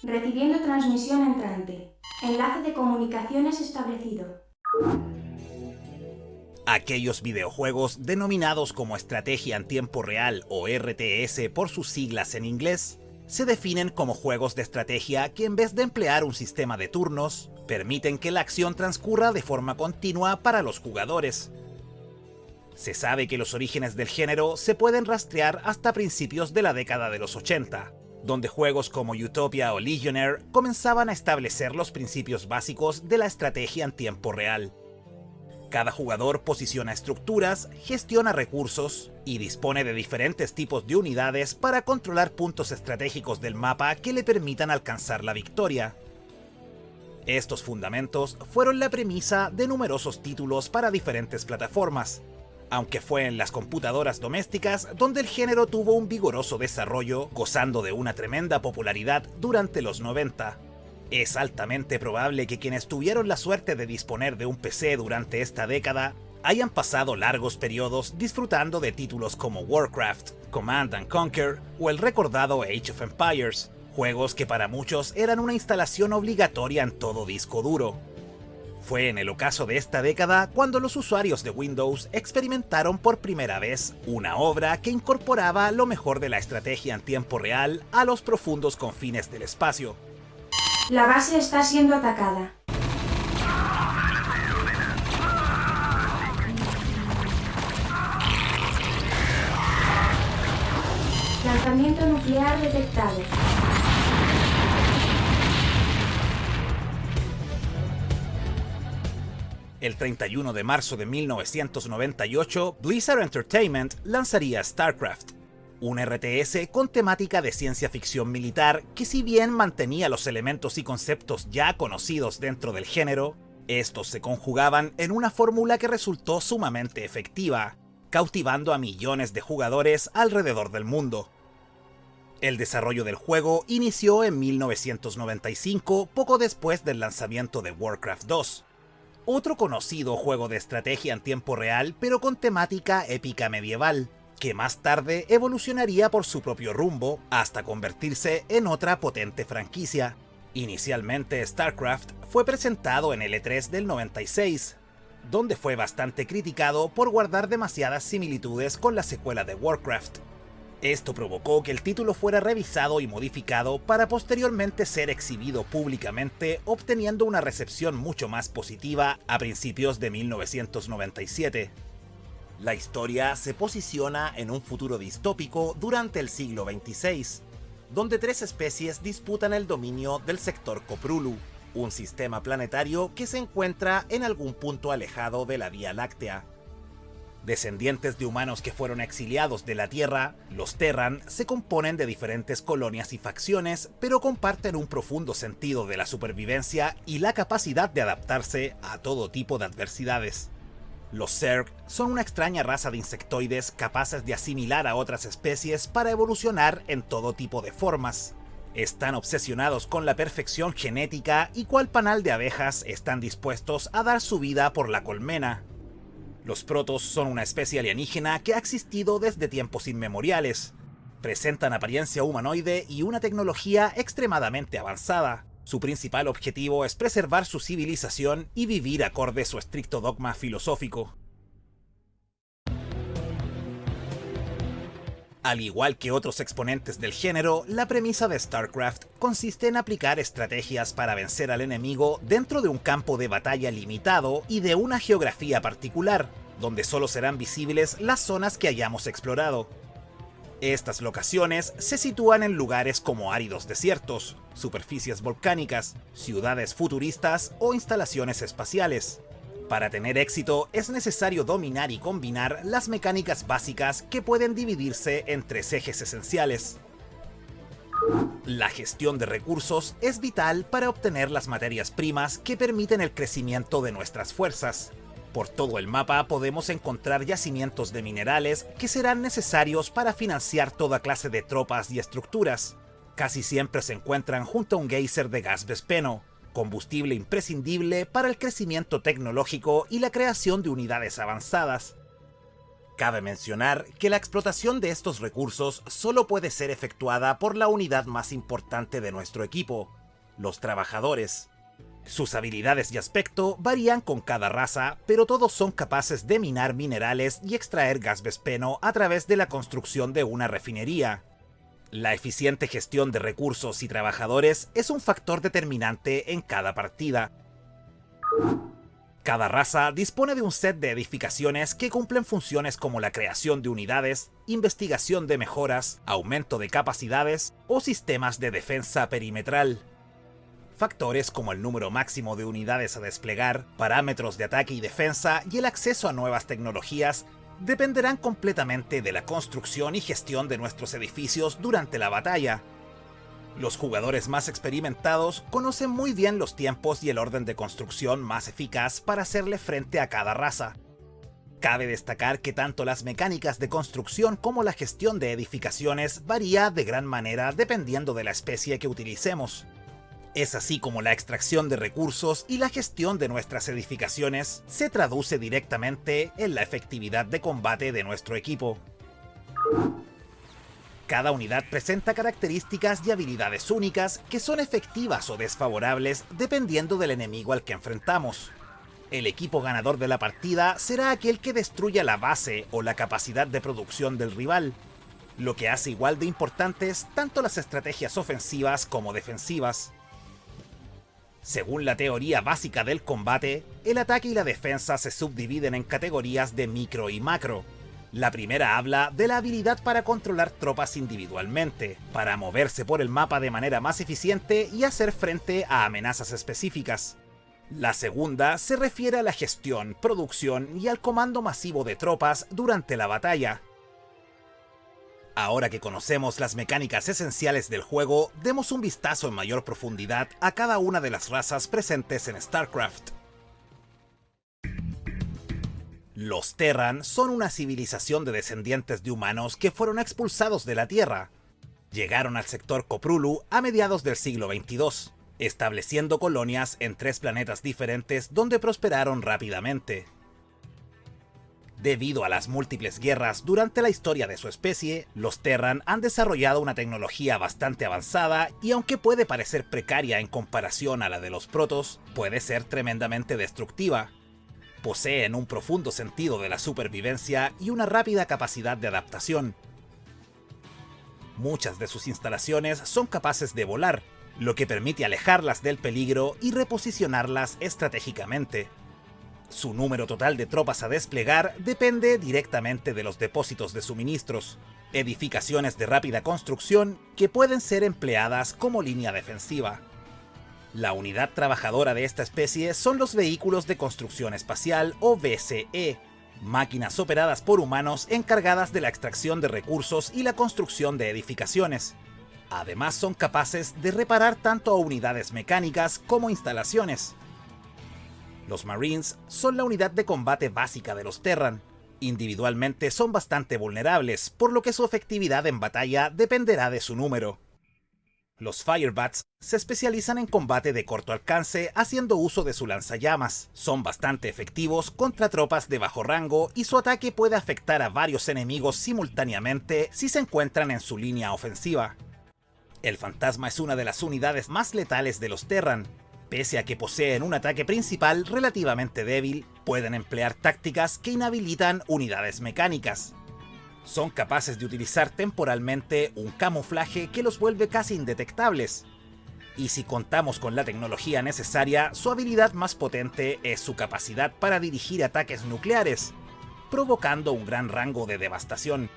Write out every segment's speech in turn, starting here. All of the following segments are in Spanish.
Recibiendo transmisión entrante. Enlace de comunicaciones establecido. Aquellos videojuegos denominados como estrategia en tiempo real o RTS por sus siglas en inglés, se definen como juegos de estrategia que en vez de emplear un sistema de turnos, permiten que la acción transcurra de forma continua para los jugadores. Se sabe que los orígenes del género se pueden rastrear hasta principios de la década de los 80, donde juegos como Utopia o Legionnaire comenzaban a establecer los principios básicos de la estrategia en tiempo real. Cada jugador posiciona estructuras, gestiona recursos y dispone de diferentes tipos de unidades para controlar puntos estratégicos del mapa que le permitan alcanzar la victoria. Estos fundamentos fueron la premisa de numerosos títulos para diferentes plataformas, aunque fue en las computadoras domésticas donde el género tuvo un vigoroso desarrollo, gozando de una tremenda popularidad durante los 90. Es altamente probable que quienes tuvieron la suerte de disponer de un PC durante esta década hayan pasado largos periodos disfrutando de títulos como Warcraft, Command & Conquer o el recordado Age of Empires, juegos que para muchos eran una instalación obligatoria en todo disco duro. Fue en el ocaso de esta década cuando los usuarios de Windows experimentaron por primera vez una obra que incorporaba lo mejor de la estrategia en tiempo real a los profundos confines del espacio. La base está siendo atacada. Lanzamiento nuclear detectado. El 31 de marzo de 1998, Blizzard Entertainment lanzaría StarCraft, un RTS con temática de ciencia ficción militar que, si bien mantenía los elementos y conceptos ya conocidos dentro del género, estos se conjugaban en una fórmula que resultó sumamente efectiva, cautivando a millones de jugadores alrededor del mundo. El desarrollo del juego inició en 1995, poco después del lanzamiento de Warcraft 2, otro conocido juego de estrategia en tiempo real pero con temática épica medieval, que más tarde evolucionaría por su propio rumbo hasta convertirse en otra potente franquicia. Inicialmente StarCraft fue presentado en el E3 del 96, donde fue bastante criticado por guardar demasiadas similitudes con la secuela de Warcraft. Esto provocó que el título fuera revisado y modificado para posteriormente ser exhibido públicamente, obteniendo una recepción mucho más positiva a principios de 1997. La historia se posiciona en un futuro distópico durante el siglo XXVI, donde tres especies disputan el dominio del sector Koprulu, un sistema planetario que se encuentra en algún punto alejado de la Vía Láctea. Descendientes de humanos que fueron exiliados de la Tierra, los Terran se componen de diferentes colonias y facciones, pero comparten un profundo sentido de la supervivencia y la capacidad de adaptarse a todo tipo de adversidades. Los Zerg son una extraña raza de insectoides capaces de asimilar a otras especies para evolucionar en todo tipo de formas. Están obsesionados con la perfección genética y cual panal de abejas están dispuestos a dar su vida por la colmena. Los Protoss son una especie alienígena que ha existido desde tiempos inmemoriales. Presentan apariencia humanoide y una tecnología extremadamente avanzada. Su principal objetivo es preservar su civilización y vivir acorde a su estricto dogma filosófico. Al igual que otros exponentes del género, la premisa de StarCraft consiste en aplicar estrategias para vencer al enemigo dentro de un campo de batalla limitado y de una geografía particular, donde solo serán visibles las zonas que hayamos explorado. Estas locaciones se sitúan en lugares como áridos desiertos, superficies volcánicas, ciudades futuristas o instalaciones espaciales. Para tener éxito es necesario dominar y combinar las mecánicas básicas que pueden dividirse en tres ejes esenciales. La gestión de recursos es vital para obtener las materias primas que permiten el crecimiento de nuestras fuerzas. Por todo el mapa podemos encontrar yacimientos de minerales que serán necesarios para financiar toda clase de tropas y estructuras. Casi siempre se encuentran junto a un geyser de gas vespeno, combustible imprescindible para el crecimiento tecnológico y la creación de unidades avanzadas. Cabe mencionar que la explotación de estos recursos solo puede ser efectuada por la unidad más importante de nuestro equipo, los trabajadores. Sus habilidades y aspecto varían con cada raza, pero todos son capaces de minar minerales y extraer gas vespeno a través de la construcción de una refinería. La eficiente gestión de recursos y trabajadores es un factor determinante en cada partida. Cada raza dispone de un set de edificaciones que cumplen funciones como la creación de unidades, investigación de mejoras, aumento de capacidades o sistemas de defensa perimetral. Factores como el número máximo de unidades a desplegar, parámetros de ataque y defensa y el acceso a nuevas tecnologías dependerán completamente de la construcción y gestión de nuestros edificios durante la batalla. Los jugadores más experimentados conocen muy bien los tiempos y el orden de construcción más eficaz para hacerle frente a cada raza. Cabe destacar que tanto las mecánicas de construcción como la gestión de edificaciones varía de gran manera dependiendo de la especie que utilicemos. Es así como la extracción de recursos y la gestión de nuestras edificaciones se traduce directamente en la efectividad de combate de nuestro equipo. Cada unidad presenta características y habilidades únicas que son efectivas o desfavorables dependiendo del enemigo al que enfrentamos. El equipo ganador de la partida será aquel que destruya la base o la capacidad de producción del rival, lo que hace igual de importantes tanto las estrategias ofensivas como defensivas. Según la teoría básica del combate, el ataque y la defensa se subdividen en categorías de micro y macro. La primera habla de la habilidad para controlar tropas individualmente, para moverse por el mapa de manera más eficiente y hacer frente a amenazas específicas. La segunda se refiere a la gestión, producción y al comando masivo de tropas durante la batalla. Ahora que conocemos las mecánicas esenciales del juego, demos un vistazo en mayor profundidad a cada una de las razas presentes en StarCraft. Los Terran son una civilización de descendientes de humanos que fueron expulsados de la Tierra. Llegaron al sector Koprulu a mediados del siglo XXII, estableciendo colonias en 3 planetas diferentes donde prosperaron rápidamente. Debido a las múltiples guerras durante la historia de su especie, los Terran han desarrollado una tecnología bastante avanzada y aunque puede parecer precaria en comparación a la de los Protoss, puede ser tremendamente destructiva. Poseen un profundo sentido de la supervivencia y una rápida capacidad de adaptación. Muchas de sus instalaciones son capaces de volar, lo que permite alejarlas del peligro y reposicionarlas estratégicamente. Su número total de tropas a desplegar depende directamente de los depósitos de suministros, edificaciones de rápida construcción que pueden ser empleadas como línea defensiva. La unidad trabajadora de esta especie son los vehículos de construcción espacial o VCE, máquinas operadas por humanos encargadas de la extracción de recursos y la construcción de edificaciones. Además son capaces de reparar tanto a unidades mecánicas como instalaciones. Los Marines son la unidad de combate básica de los Terran. Individualmente son bastante vulnerables, por lo que su efectividad en batalla dependerá de su número. Los Firebats se especializan en combate de corto alcance haciendo uso de su lanzallamas. Son bastante efectivos contra tropas de bajo rango y su ataque puede afectar a varios enemigos simultáneamente si se encuentran en su línea ofensiva. El Fantasma es una de las unidades más letales de los Terran. Pese a que poseen un ataque principal relativamente débil, pueden emplear tácticas que inhabilitan unidades mecánicas. Son capaces de utilizar temporalmente un camuflaje que los vuelve casi indetectables. Y si contamos con la tecnología necesaria, su habilidad más potente es su capacidad para dirigir ataques nucleares, provocando un gran rango de devastación.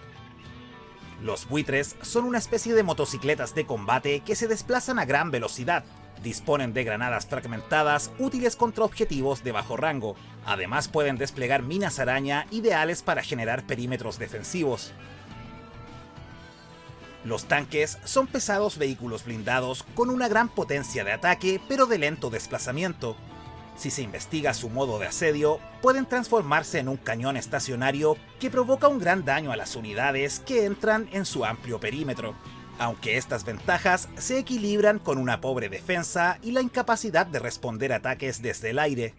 Los buitres son una especie de motocicletas de combate que se desplazan a gran velocidad. Disponen de granadas fragmentadas útiles contra objetivos de bajo rango. Además pueden desplegar minas araña ideales para generar perímetros defensivos. Los tanques son pesados vehículos blindados con una gran potencia de ataque pero de lento desplazamiento. Si se investiga su modo de asedio, pueden transformarse en un cañón estacionario que provoca un gran daño a las unidades que entran en su amplio perímetro. Aunque estas ventajas se equilibran con una pobre defensa y la incapacidad de responder ataques desde el aire.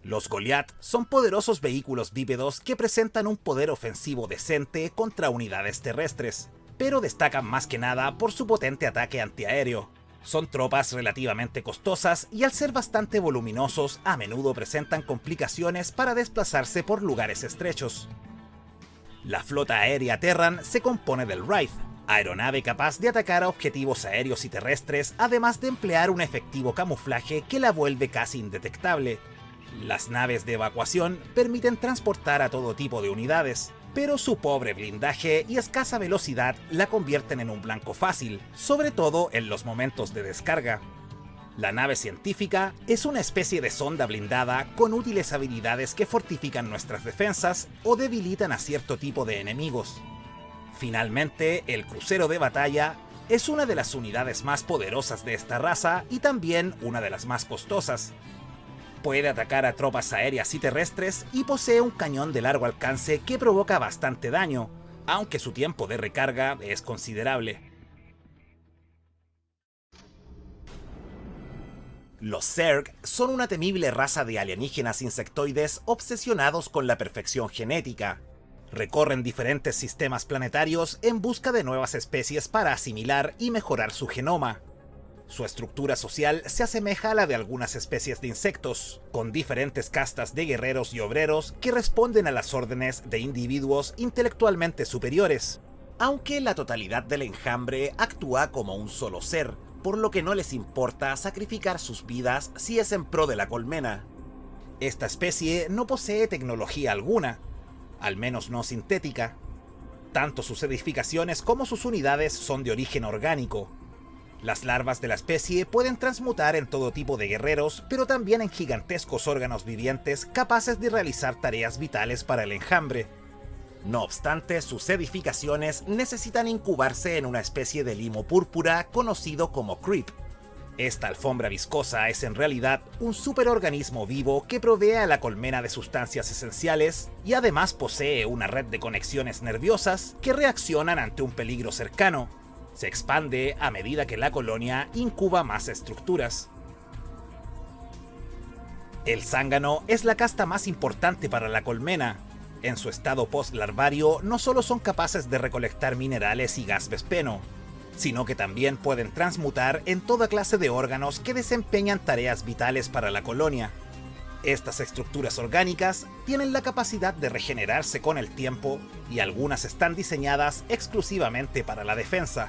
Los Goliath son poderosos vehículos bípedos que presentan un poder ofensivo decente contra unidades terrestres, pero destacan más que nada por su potente ataque antiaéreo. Son tropas relativamente costosas y al ser bastante voluminosos a menudo presentan complicaciones para desplazarse por lugares estrechos. La flota aérea Terran se compone del Wraith, aeronave capaz de atacar a objetivos aéreos y terrestres, además de emplear un efectivo camuflaje que la vuelve casi indetectable. Las naves de evacuación permiten transportar a todo tipo de unidades, pero su pobre blindaje y escasa velocidad la convierten en un blanco fácil, sobre todo en los momentos de descarga. La nave científica es una especie de sonda blindada con útiles habilidades que fortifican nuestras defensas o debilitan a cierto tipo de enemigos. Finalmente, el crucero de batalla es una de las unidades más poderosas de esta raza y también una de las más costosas. Puede atacar a tropas aéreas y terrestres y posee un cañón de largo alcance que provoca bastante daño, aunque su tiempo de recarga es considerable. Los Zerg son una temible raza de alienígenas insectoides obsesionados con la perfección genética. Recorren diferentes sistemas planetarios en busca de nuevas especies para asimilar y mejorar su genoma. Su estructura social se asemeja a la de algunas especies de insectos, con diferentes castas de guerreros y obreros que responden a las órdenes de individuos intelectualmente superiores, aunque la totalidad del enjambre actúa como un solo ser, por lo que no les importa sacrificar sus vidas si es en pro de la colmena. Esta especie no posee tecnología alguna, al menos no sintética. Tanto sus edificaciones como sus unidades son de origen orgánico. Las larvas de la especie pueden transmutar en todo tipo de guerreros, pero también en gigantescos órganos vivientes capaces de realizar tareas vitales para el enjambre. No obstante, sus edificaciones necesitan incubarse en una especie de limo púrpura conocido como creep. Esta alfombra viscosa es en realidad un superorganismo vivo que provee a la colmena de sustancias esenciales y además posee una red de conexiones nerviosas que reaccionan ante un peligro cercano. Se expande a medida que la colonia incuba más estructuras. El zángano es la casta más importante para la colmena. En su estado post-larvario no solo son capaces de recolectar minerales y gas vespeno, sino que también pueden transmutar en toda clase de órganos que desempeñan tareas vitales para la colonia. Estas estructuras orgánicas tienen la capacidad de regenerarse con el tiempo y algunas están diseñadas exclusivamente para la defensa.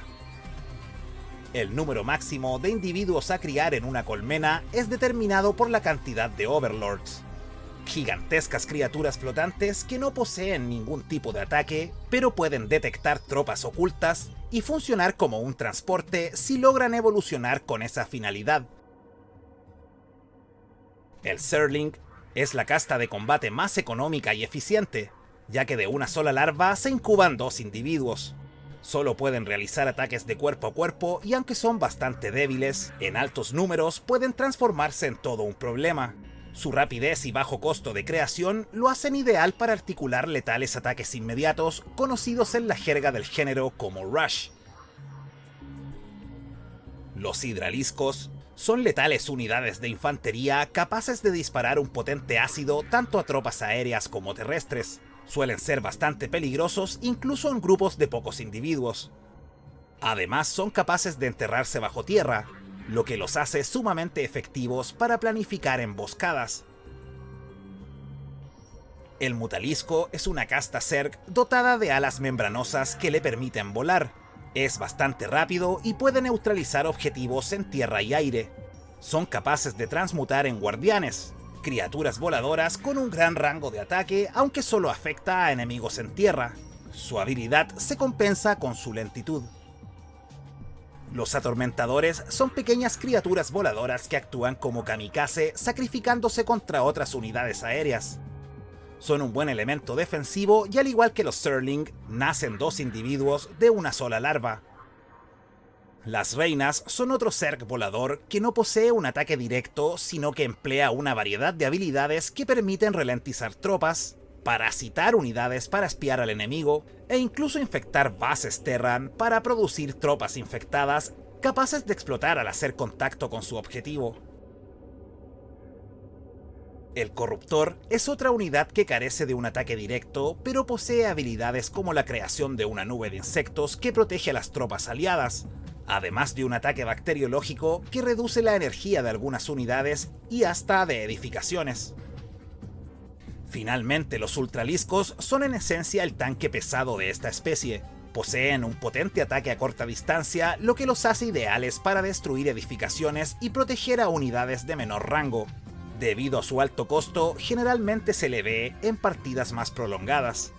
El número máximo de individuos a criar en una colmena es determinado por la cantidad de overlords. Gigantescas criaturas flotantes que no poseen ningún tipo de ataque, pero pueden detectar tropas ocultas y funcionar como un transporte si logran evolucionar con esa finalidad. El Zerling es la casta de combate más económica y eficiente, ya que de una sola larva se incuban 2 individuos. Solo pueden realizar ataques de cuerpo a cuerpo y aunque son bastante débiles, en altos números pueden transformarse en todo un problema. Su rapidez y bajo costo de creación lo hacen ideal para articular letales ataques inmediatos conocidos en la jerga del género como Rush. Los hidraliscos son letales unidades de infantería capaces de disparar un potente ácido tanto a tropas aéreas como terrestres. Suelen ser bastante peligrosos incluso en grupos de pocos individuos. Además son capaces de enterrarse bajo tierra, lo que los hace sumamente efectivos para planificar emboscadas. El Mutalisco es una casta Zerg dotada de alas membranosas que le permiten volar. Es bastante rápido y puede neutralizar objetivos en tierra y aire. Son capaces de transmutar en guardianes, criaturas voladoras con un gran rango de ataque, aunque solo afecta a enemigos en tierra. Su habilidad se compensa con su lentitud. Los atormentadores son pequeñas criaturas voladoras que actúan como kamikaze, sacrificándose contra otras unidades aéreas. Son un buen elemento defensivo y al igual que los Zerling, nacen 2 individuos de una sola larva. Las reinas son otro Zerg volador que no posee un ataque directo, sino que emplea una variedad de habilidades que permiten ralentizar tropas, parasitar unidades para espiar al enemigo, e incluso infectar bases Terran para producir tropas infectadas capaces de explotar al hacer contacto con su objetivo. El Corruptor es otra unidad que carece de un ataque directo, pero posee habilidades como la creación de una nube de insectos que protege a las tropas aliadas, además de un ataque bacteriológico que reduce la energía de algunas unidades y hasta de edificaciones. Finalmente, los Ultraliscos son en esencia el tanque pesado de esta especie. Poseen un potente ataque a corta distancia, lo que los hace ideales para destruir edificaciones y proteger a unidades de menor rango. Debido a su alto costo, generalmente se le ve en partidas más prolongadas.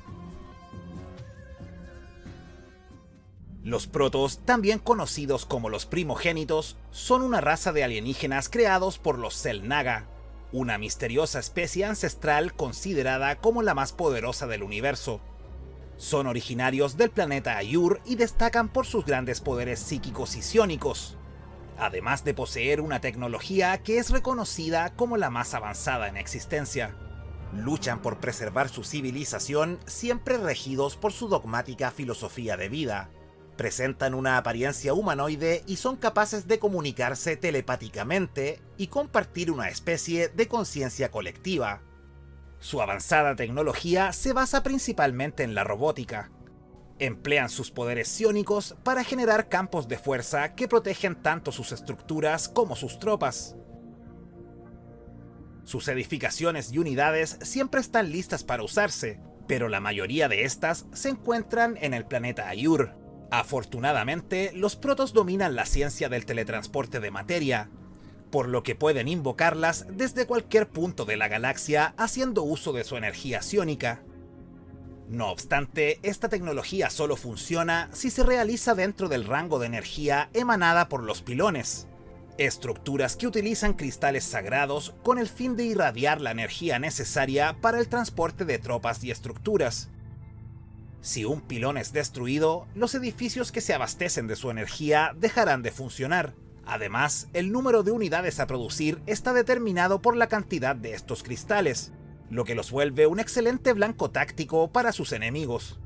Los Protoss, también conocidos como los Primogénitos, son una raza de alienígenas creados por los Xel'Naga, una misteriosa especie ancestral considerada como la más poderosa del universo. Son originarios del planeta Ayur y destacan por sus grandes poderes psíquicos y psiónicos, además de poseer una tecnología que es reconocida como la más avanzada en existencia. Luchan por preservar su civilización, siempre regidos por su dogmática filosofía de vida. Presentan una apariencia humanoide y son capaces de comunicarse telepáticamente y compartir una especie de conciencia colectiva. Su avanzada tecnología se basa principalmente en la robótica. Emplean sus poderes psiónicos para generar campos de fuerza que protegen tanto sus estructuras como sus tropas. Sus edificaciones y unidades siempre están listas para usarse, pero la mayoría de estas se encuentran en el planeta Ayur. Afortunadamente, los Protoss dominan la ciencia del teletransporte de materia, por lo que pueden invocarlas desde cualquier punto de la galaxia haciendo uso de su energía psiónica. No obstante, esta tecnología solo funciona si se realiza dentro del rango de energía emanada por los pilones, estructuras que utilizan cristales sagrados con el fin de irradiar la energía necesaria para el transporte de tropas y estructuras. Si un pilón es destruido, los edificios que se abastecen de su energía dejarán de funcionar. Además, el número de unidades a producir está determinado por la cantidad de estos cristales, lo que los vuelve un excelente blanco táctico para sus enemigos.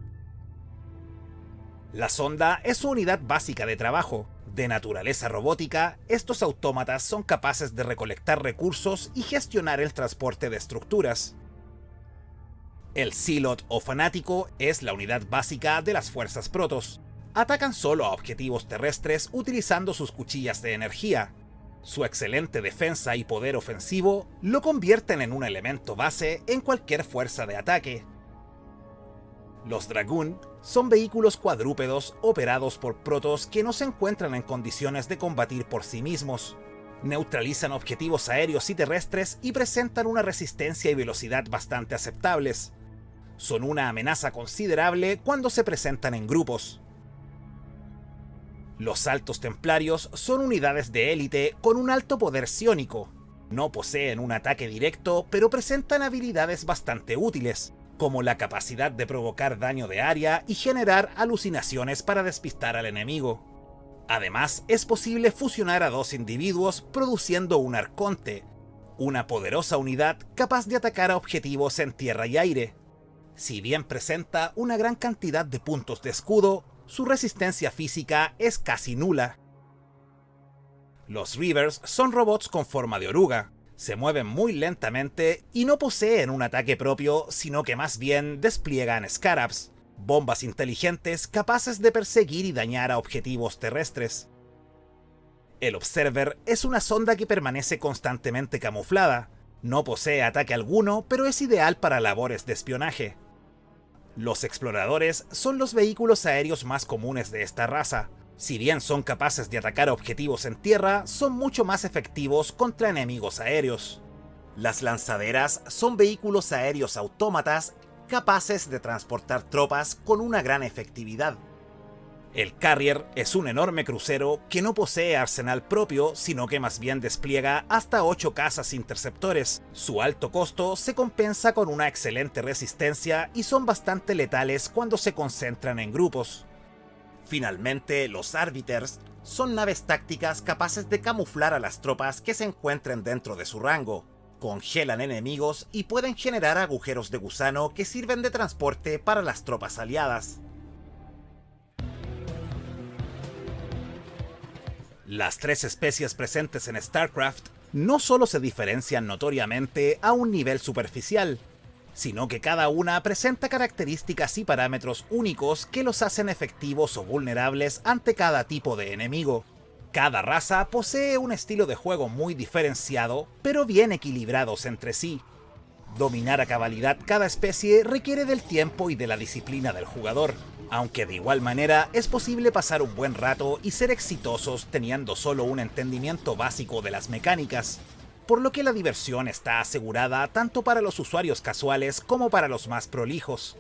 La sonda es su unidad básica de trabajo. De naturaleza robótica, estos autómatas son capaces de recolectar recursos y gestionar el transporte de estructuras. El Zealot o Fanático es la unidad básica de las fuerzas Protoss. Atacan solo a objetivos terrestres utilizando sus cuchillas de energía. Su excelente defensa y poder ofensivo lo convierten en un elemento base en cualquier fuerza de ataque. Los Dragoon son vehículos cuadrúpedos operados por Protoss que no se encuentran en condiciones de combatir por sí mismos. Neutralizan objetivos aéreos y terrestres y presentan una resistencia y velocidad bastante aceptables. Son una amenaza considerable cuando se presentan en grupos. Los Altos Templarios son unidades de élite con un alto poder psiónico. No poseen un ataque directo, pero presentan habilidades bastante útiles, como la capacidad de provocar daño de área y generar alucinaciones para despistar al enemigo. Además, es posible fusionar a dos individuos produciendo un Arconte, una poderosa unidad capaz de atacar a objetivos en tierra y aire. Si bien presenta una gran cantidad de puntos de escudo, su resistencia física es casi nula. Los Reavers son robots con forma de oruga, se mueven muy lentamente y no poseen un ataque propio, sino que más bien despliegan Scarabs, bombas inteligentes capaces de perseguir y dañar a objetivos terrestres. El Observer es una sonda que permanece constantemente camuflada, no posee ataque alguno, pero es ideal para labores de espionaje. Los Exploradores son los vehículos aéreos más comunes de esta raza. Si bien son capaces de atacar objetivos en tierra, son mucho más efectivos contra enemigos aéreos. Las Lanzaderas son vehículos aéreos autómatas capaces de transportar tropas con una gran efectividad. El Carrier es un enorme crucero que no posee arsenal propio, sino que más bien despliega hasta 8 cazas interceptores. Su alto costo se compensa con una excelente resistencia y son bastante letales cuando se concentran en grupos. Finalmente, los Arbiters son naves tácticas capaces de camuflar a las tropas que se encuentren dentro de su rango. Congelan enemigos y pueden generar agujeros de gusano que sirven de transporte para las tropas aliadas. Las tres especies presentes en StarCraft no solo se diferencian notoriamente a un nivel superficial, sino que cada una presenta características y parámetros únicos que los hacen efectivos o vulnerables ante cada tipo de enemigo. Cada raza posee un estilo de juego muy diferenciado, pero bien equilibrados entre sí. Dominar a cabalidad cada especie requiere del tiempo y de la disciplina del jugador, aunque de igual manera es posible pasar un buen rato y ser exitosos teniendo solo un entendimiento básico de las mecánicas, por lo que la diversión está asegurada tanto para los usuarios casuales como para los más prolijos.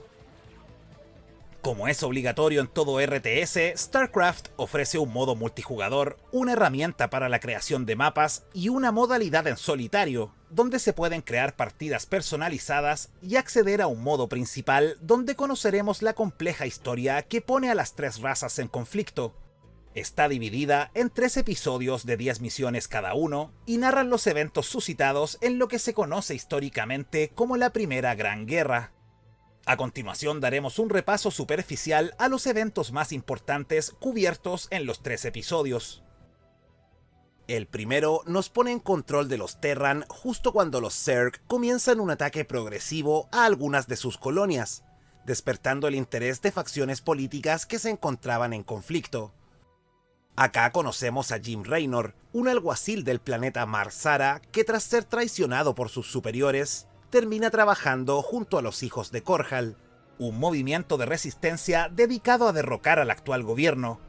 Como es obligatorio en todo RTS, StarCraft ofrece un modo multijugador, una herramienta para la creación de mapas y una modalidad en solitario, donde se pueden crear partidas personalizadas y acceder a un modo principal donde conoceremos la compleja historia que pone a las tres razas en conflicto. Está dividida en 3 episodios de 10 misiones cada uno y narran los eventos suscitados en lo que se conoce históricamente como la Primera Gran Guerra. A continuación daremos un repaso superficial a los eventos más importantes cubiertos en los 3 episodios. El primero nos pone en control de los Terran justo cuando los Zerg comienzan un ataque progresivo a algunas de sus colonias, despertando el interés de facciones políticas que se encontraban en conflicto. Acá conocemos a Jim Raynor, un alguacil del planeta Mar-Sara que tras ser traicionado por sus superiores, termina trabajando junto a los hijos de Korhal, un movimiento de resistencia dedicado a derrocar al actual gobierno.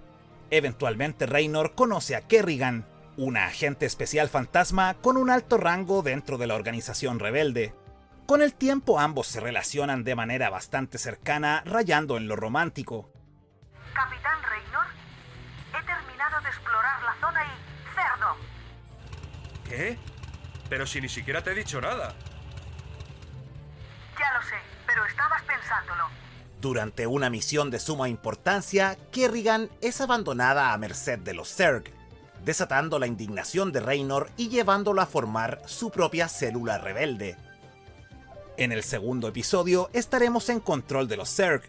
Eventualmente Raynor conoce a Kerrigan, una agente especial fantasma con un alto rango dentro de la organización rebelde. Con el tiempo ambos se relacionan de manera bastante cercana, rayando en lo romántico. Capitán Raynor, he terminado de explorar la zona y... ¡cerdo! ¿Qué? Pero si ni siquiera te he dicho nada. Ya lo sé, pero estabas pensándolo. Durante una misión de suma importancia, Kerrigan es abandonada a merced de los Zerg, desatando la indignación de Raynor y llevándolo a formar su propia célula rebelde. En el segundo episodio estaremos en control de los Zerg,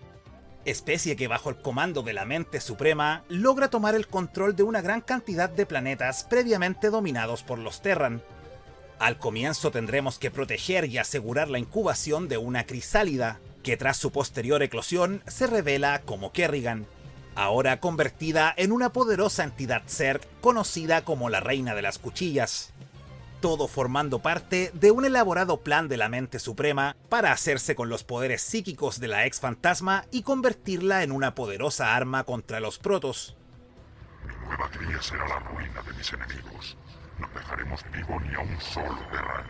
especie que bajo el comando de la Mente Suprema logra tomar el control de una gran cantidad de planetas previamente dominados por los Terran. Al comienzo tendremos que proteger y asegurar la incubación de una crisálida, que tras su posterior eclosión se revela como Kerrigan, ahora convertida en una poderosa entidad Zerg conocida como la Reina de las Cuchillas. Todo formando parte de un elaborado plan de la Mente Suprema para hacerse con los poderes psíquicos de la ex fantasma y convertirla en una poderosa arma contra los protos. Mi nueva cría será la ruina de mis enemigos. No dejaremos vivo ni a un solo Terran.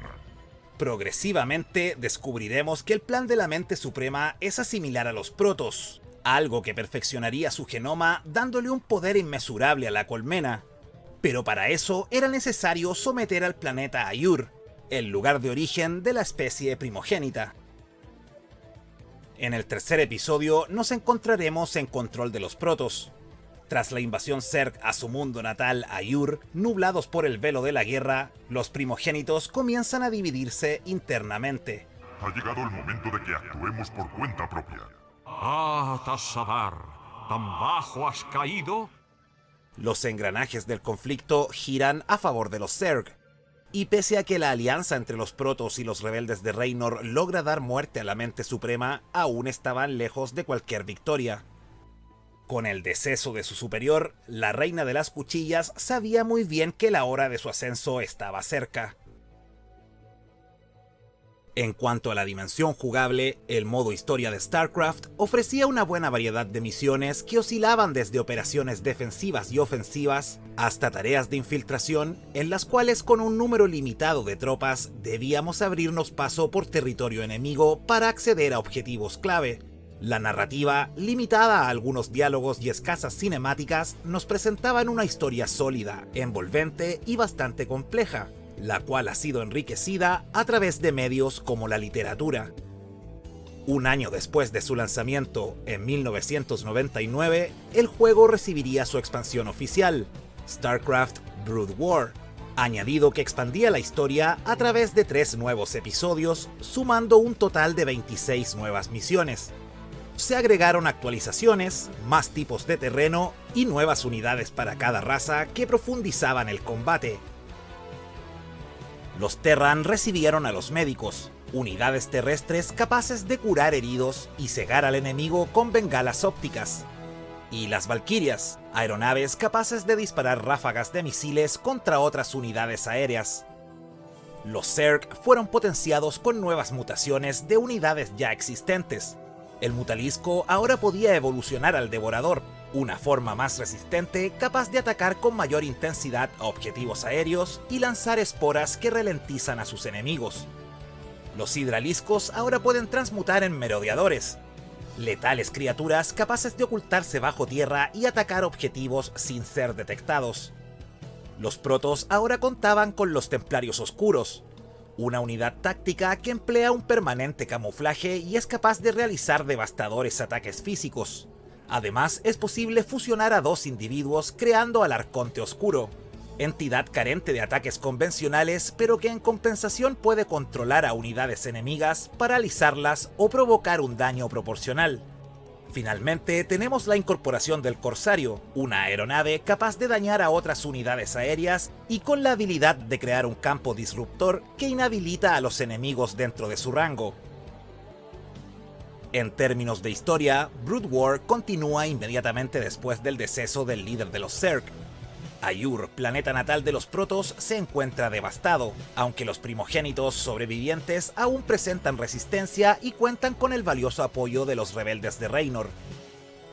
Progresivamente descubriremos que el plan de la Mente Suprema es asimilar a los protos, algo que perfeccionaría su genoma dándole un poder inmesurable a la colmena. Pero para eso era necesario someter al planeta Aiur, el lugar de origen de la especie primogénita. En el tercer episodio nos encontraremos en control de los protos. Tras la invasión Zerg a su mundo natal Aiur, nublados por el velo de la guerra, los primogénitos comienzan a dividirse internamente. Ha llegado el momento de que actuemos por cuenta propia. ¡Ah, Tassadar! ¿Tan bajo has caído? Los engranajes del conflicto giran a favor de los Zerg, y pese a que la alianza entre los protos y los rebeldes de Raynor logra dar muerte a la Mente Suprema, aún estaban lejos de cualquier victoria. Con el deceso de su superior, la Reina de las Cuchillas sabía muy bien que la hora de su ascenso estaba cerca. En cuanto a la dimensión jugable, el modo historia de StarCraft ofrecía una buena variedad de misiones que oscilaban desde operaciones defensivas y ofensivas hasta tareas de infiltración en las cuales con un número limitado de tropas debíamos abrirnos paso por territorio enemigo para acceder a objetivos clave. La narrativa, limitada a algunos diálogos y escasas cinemáticas, nos presentaban una historia sólida, envolvente y bastante compleja, la cual ha sido enriquecida a través de medios como la literatura. Un año después de su lanzamiento, en 1999, el juego recibiría su expansión oficial, StarCraft Brood War, añadido que expandía la historia a través de 3 nuevos episodios, sumando un total de 26 nuevas misiones. Se agregaron actualizaciones, más tipos de terreno y nuevas unidades para cada raza que profundizaban el combate. Los Terran recibieron a los médicos, unidades terrestres capaces de curar heridos y cegar al enemigo con bengalas ópticas. Y las Valquirias, aeronaves capaces de disparar ráfagas de misiles contra otras unidades aéreas. Los Zerg fueron potenciados con nuevas mutaciones de unidades ya existentes. El Mutalisco ahora podía evolucionar al Devorador, una forma más resistente capaz de atacar con mayor intensidad a objetivos aéreos y lanzar esporas que ralentizan a sus enemigos. Los Hidraliscos ahora pueden transmutar en merodeadores, letales criaturas capaces de ocultarse bajo tierra y atacar objetivos sin ser detectados. Los Protoss ahora contaban con los Templarios Oscuros, una unidad táctica que emplea un permanente camuflaje y es capaz de realizar devastadores ataques físicos. Además, es posible fusionar a dos individuos creando al Arconte Oscuro, entidad carente de ataques convencionales pero que en compensación puede controlar a unidades enemigas, paralizarlas o provocar un daño proporcional. Finalmente, tenemos la incorporación del Corsario, una aeronave capaz de dañar a otras unidades aéreas y con la habilidad de crear un campo disruptor que inhabilita a los enemigos dentro de su rango. En términos de historia, Brood War continúa inmediatamente después del deceso del líder de los Zerg. Ayur, planeta natal de los Protoss, se encuentra devastado, aunque los primogénitos sobrevivientes aún presentan resistencia y cuentan con el valioso apoyo de los rebeldes de Raynor.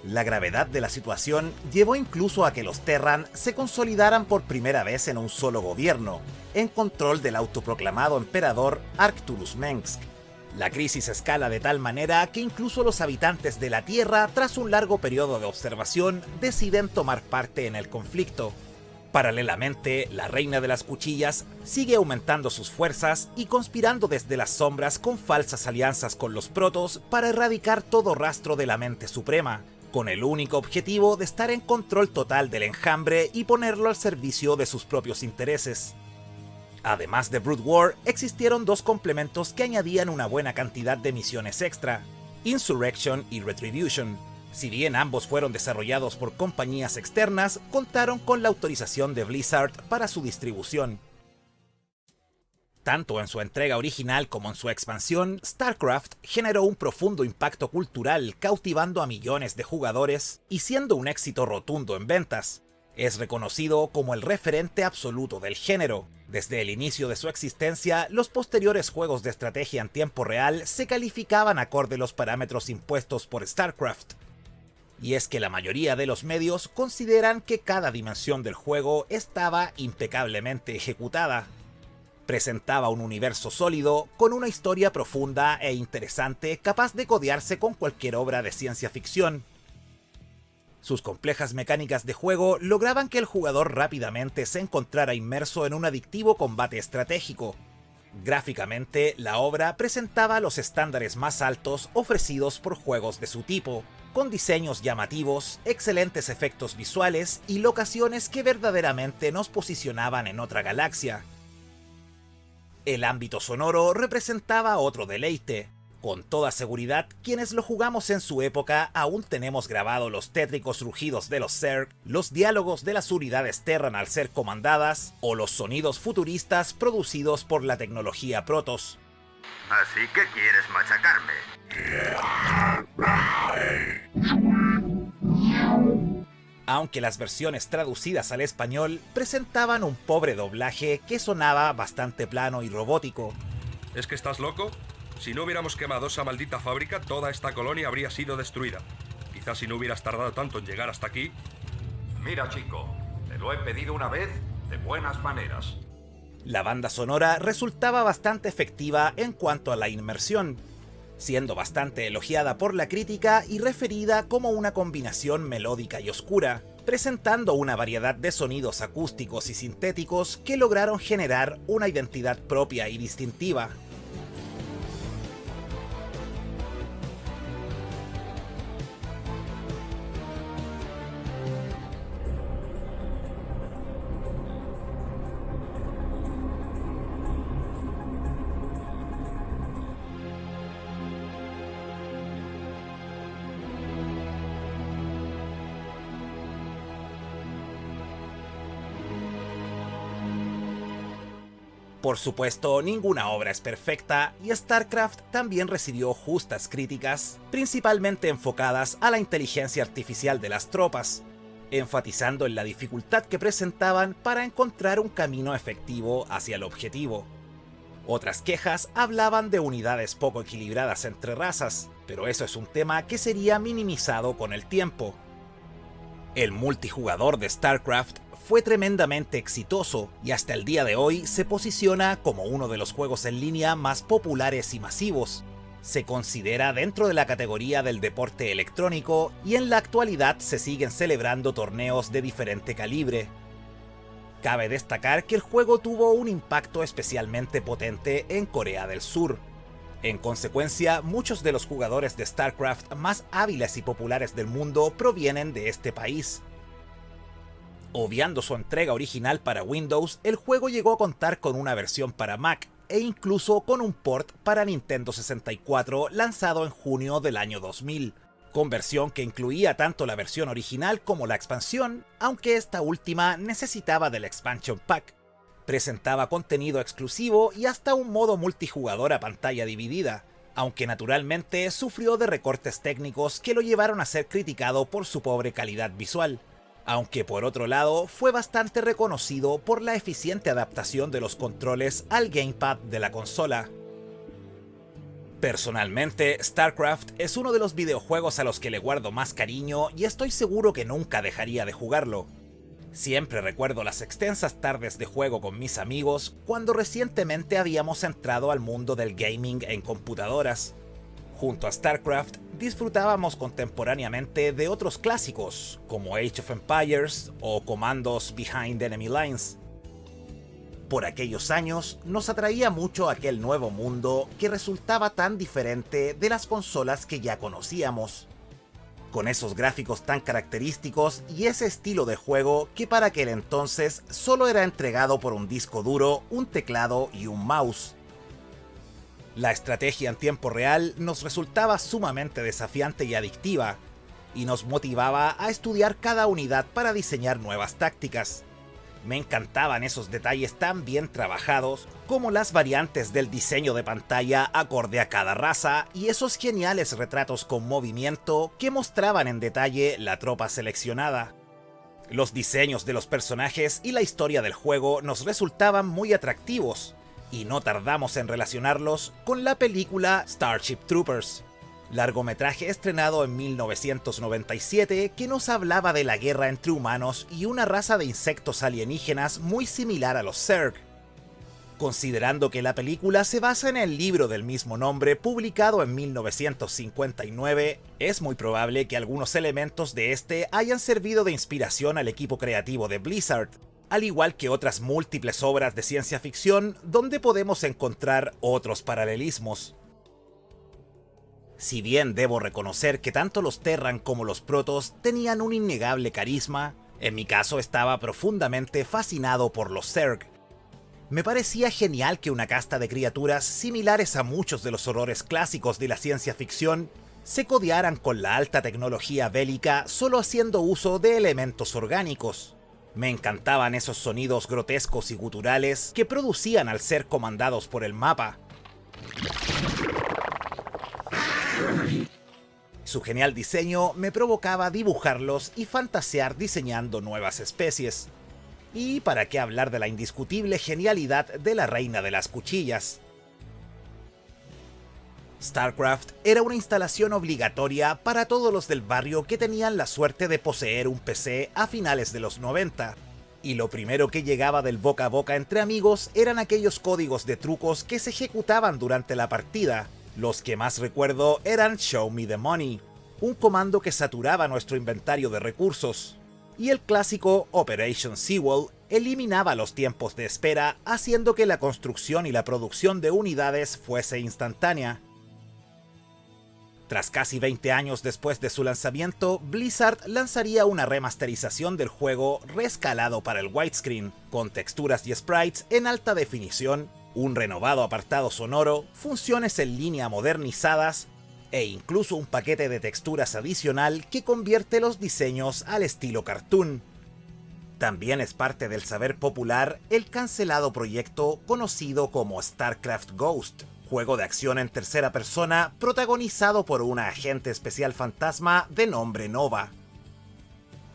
La gravedad de la situación llevó incluso a que los Terran se consolidaran por primera vez en un solo gobierno, en control del autoproclamado emperador Arcturus Mengsk. La crisis escala de tal manera que incluso los habitantes de la Tierra, tras un largo periodo de observación, deciden tomar parte en el conflicto. Paralelamente, la Reina de las Cuchillas sigue aumentando sus fuerzas y conspirando desde las sombras con falsas alianzas con los Protoss para erradicar todo rastro de la Mente Suprema, con el único objetivo de estar en control total del enjambre y ponerlo al servicio de sus propios intereses. Además de Brood War, existieron dos complementos que añadían una buena cantidad de misiones extra, Insurrection y Retribution. Si bien ambos fueron desarrollados por compañías externas, contaron con la autorización de Blizzard para su distribución. Tanto en su entrega original como en su expansión, StarCraft generó un profundo impacto cultural, cautivando a millones de jugadores y siendo un éxito rotundo en ventas. Es reconocido como el referente absoluto del género. Desde el inicio de su existencia, los posteriores juegos de estrategia en tiempo real se calificaban acorde a los parámetros impuestos por StarCraft. Y es que la mayoría de los medios consideran que cada dimensión del juego estaba impecablemente ejecutada. Presentaba un universo sólido, con una historia profunda e interesante capaz de codearse con cualquier obra de ciencia ficción. Sus complejas mecánicas de juego lograban que el jugador rápidamente se encontrara inmerso en un adictivo combate estratégico. Gráficamente, la obra presentaba los estándares más altos ofrecidos por juegos de su tipo, con diseños llamativos, excelentes efectos visuales y locaciones que verdaderamente nos posicionaban en otra galaxia. El ámbito sonoro representaba otro deleite. Con toda seguridad, quienes lo jugamos en su época aún tenemos grabado los tétricos rugidos de los Zerg, los diálogos de las unidades Terran al ser comandadas, o los sonidos futuristas producidos por la tecnología Protoss. Así que quieres machacarme. Aunque las versiones traducidas al español presentaban un pobre doblaje que sonaba bastante plano y robótico. ¿Es que estás loco? Si no hubiéramos quemado esa maldita fábrica, toda esta colonia habría sido destruida. Quizás si no hubieras tardado tanto en llegar hasta aquí... Mira, chico, te lo he pedido una vez de buenas maneras. La banda sonora resultaba bastante efectiva en cuanto a la inmersión, siendo bastante elogiada por la crítica y referida como una combinación melódica y oscura, presentando una variedad de sonidos acústicos y sintéticos que lograron generar una identidad propia y distintiva. Por supuesto, ninguna obra es perfecta y StarCraft también recibió justas críticas, principalmente enfocadas a la inteligencia artificial de las tropas, enfatizando en la dificultad que presentaban para encontrar un camino efectivo hacia el objetivo. Otras quejas hablaban de unidades poco equilibradas entre razas, pero eso es un tema que sería minimizado con el tiempo. El multijugador de StarCraft fue tremendamente exitoso y hasta el día de hoy se posiciona como uno de los juegos en línea más populares y masivos. Se considera dentro de la categoría del deporte electrónico y en la actualidad se siguen celebrando torneos de diferente calibre. Cabe destacar que el juego tuvo un impacto especialmente potente en Corea del Sur. En consecuencia, muchos de los jugadores de StarCraft más hábiles y populares del mundo provienen de este país. Obviando su entrega original para Windows, el juego llegó a contar con una versión para Mac e incluso con un port para Nintendo 64 lanzado en junio del año 2000, conversión que incluía tanto la versión original como la expansión, aunque esta última necesitaba del Expansion Pack. Presentaba contenido exclusivo y hasta un modo multijugador a pantalla dividida, aunque naturalmente sufrió de recortes técnicos que lo llevaron a ser criticado por su pobre calidad visual. Aunque por otro lado fue bastante reconocido por la eficiente adaptación de los controles al gamepad de la consola. Personalmente, StarCraft es uno de los videojuegos a los que le guardo más cariño y estoy seguro que nunca dejaría de jugarlo. Siempre recuerdo las extensas tardes de juego con mis amigos cuando recientemente habíamos entrado al mundo del gaming en computadoras. Junto a StarCraft, disfrutábamos contemporáneamente de otros clásicos, como Age of Empires o Comandos Behind Enemy Lines. Por aquellos años, nos atraía mucho aquel nuevo mundo que resultaba tan diferente de las consolas que ya conocíamos, con esos gráficos tan característicos y ese estilo de juego que para aquel entonces solo era entregado por un disco duro, un teclado y un mouse. La estrategia en tiempo real nos resultaba sumamente desafiante y adictiva, y nos motivaba a estudiar cada unidad para diseñar nuevas tácticas. Me encantaban esos detalles tan bien trabajados, como las variantes del diseño de pantalla acorde a cada raza y esos geniales retratos con movimiento que mostraban en detalle la tropa seleccionada. Los diseños de los personajes y la historia del juego nos resultaban muy atractivos, y no tardamos en relacionarlos con la película Starship Troopers, largometraje estrenado en 1997 que nos hablaba de la guerra entre humanos y una raza de insectos alienígenas muy similar a los Zerg. Considerando que la película se basa en el libro del mismo nombre publicado en 1959, es muy probable que algunos elementos de este hayan servido de inspiración al equipo creativo de Blizzard, al igual que otras múltiples obras de ciencia ficción donde podemos encontrar otros paralelismos. Si bien debo reconocer que tanto los Terran como los Protoss tenían un innegable carisma, en mi caso estaba profundamente fascinado por los Zerg. Me parecía genial que una casta de criaturas similares a muchos de los horrores clásicos de la ciencia ficción se codearan con la alta tecnología bélica solo haciendo uso de elementos orgánicos. Me encantaban esos sonidos grotescos y guturales que producían al ser comandados por el mapa. Su genial diseño me provocaba dibujarlos y fantasear diseñando nuevas especies. Y para qué hablar de la indiscutible genialidad de la Reina de las Cuchillas. StarCraft era una instalación obligatoria para todos los del barrio que tenían la suerte de poseer un PC a finales de los 90, y lo primero que llegaba del boca a boca entre amigos eran aquellos códigos de trucos que se ejecutaban durante la partida. Los que más recuerdo eran Show Me the Money, un comando que saturaba nuestro inventario de recursos, y el clásico Operation Seawall eliminaba los tiempos de espera, haciendo que la construcción y la producción de unidades fuese instantánea. Tras casi 20 años después de su lanzamiento, Blizzard lanzaría una remasterización del juego reescalado para el widescreen, con texturas y sprites en alta definición, un renovado apartado sonoro, funciones en línea modernizadas e incluso un paquete de texturas adicional que convierte los diseños al estilo cartoon. También es parte del saber popular el cancelado proyecto conocido como StarCraft Ghost, juego de acción en tercera persona protagonizado por una agente especial fantasma de nombre Nova.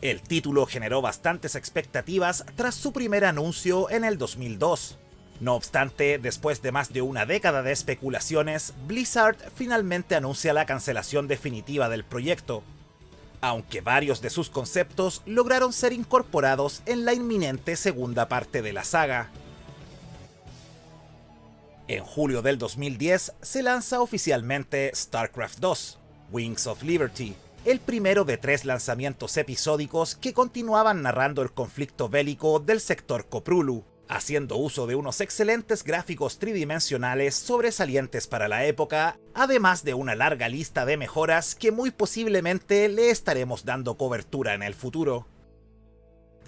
El título generó bastantes expectativas tras su primer anuncio en el 2002. No obstante, después de más de una década de especulaciones, Blizzard finalmente anuncia la cancelación definitiva del proyecto, aunque varios de sus conceptos lograron ser incorporados en la inminente segunda parte de la saga. En julio del 2010 se lanza oficialmente StarCraft 2, Wings of Liberty, el primero de 3 lanzamientos episódicos que continuaban narrando el conflicto bélico del sector Koprulu, haciendo uso de unos excelentes gráficos tridimensionales sobresalientes para la época, además de una larga lista de mejoras que muy posiblemente le estaremos dando cobertura en el futuro.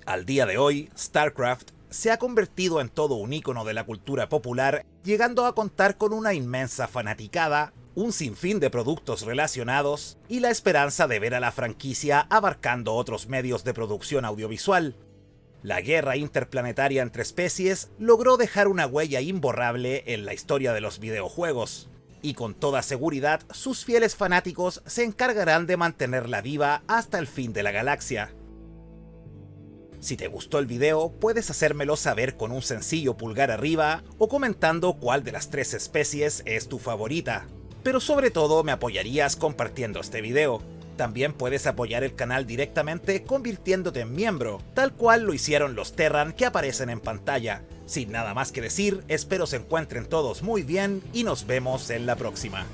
Al día de hoy, StarCraft se ha convertido en todo un ícono de la cultura popular, llegando a contar con una inmensa fanaticada, un sinfín de productos relacionados y la esperanza de ver a la franquicia abarcando otros medios de producción audiovisual. La guerra interplanetaria entre especies logró dejar una huella imborrable en la historia de los videojuegos, y con toda seguridad sus fieles fanáticos se encargarán de mantenerla viva hasta el fin de la galaxia. Si te gustó el video, puedes hacérmelo saber con un sencillo pulgar arriba o comentando cuál de las 3 especies es tu favorita, pero sobre todo me apoyarías compartiendo este video. También puedes apoyar el canal directamente convirtiéndote en miembro, tal cual lo hicieron los Terran que aparecen en pantalla. Sin nada más que decir, espero se encuentren todos muy bien y nos vemos en la próxima.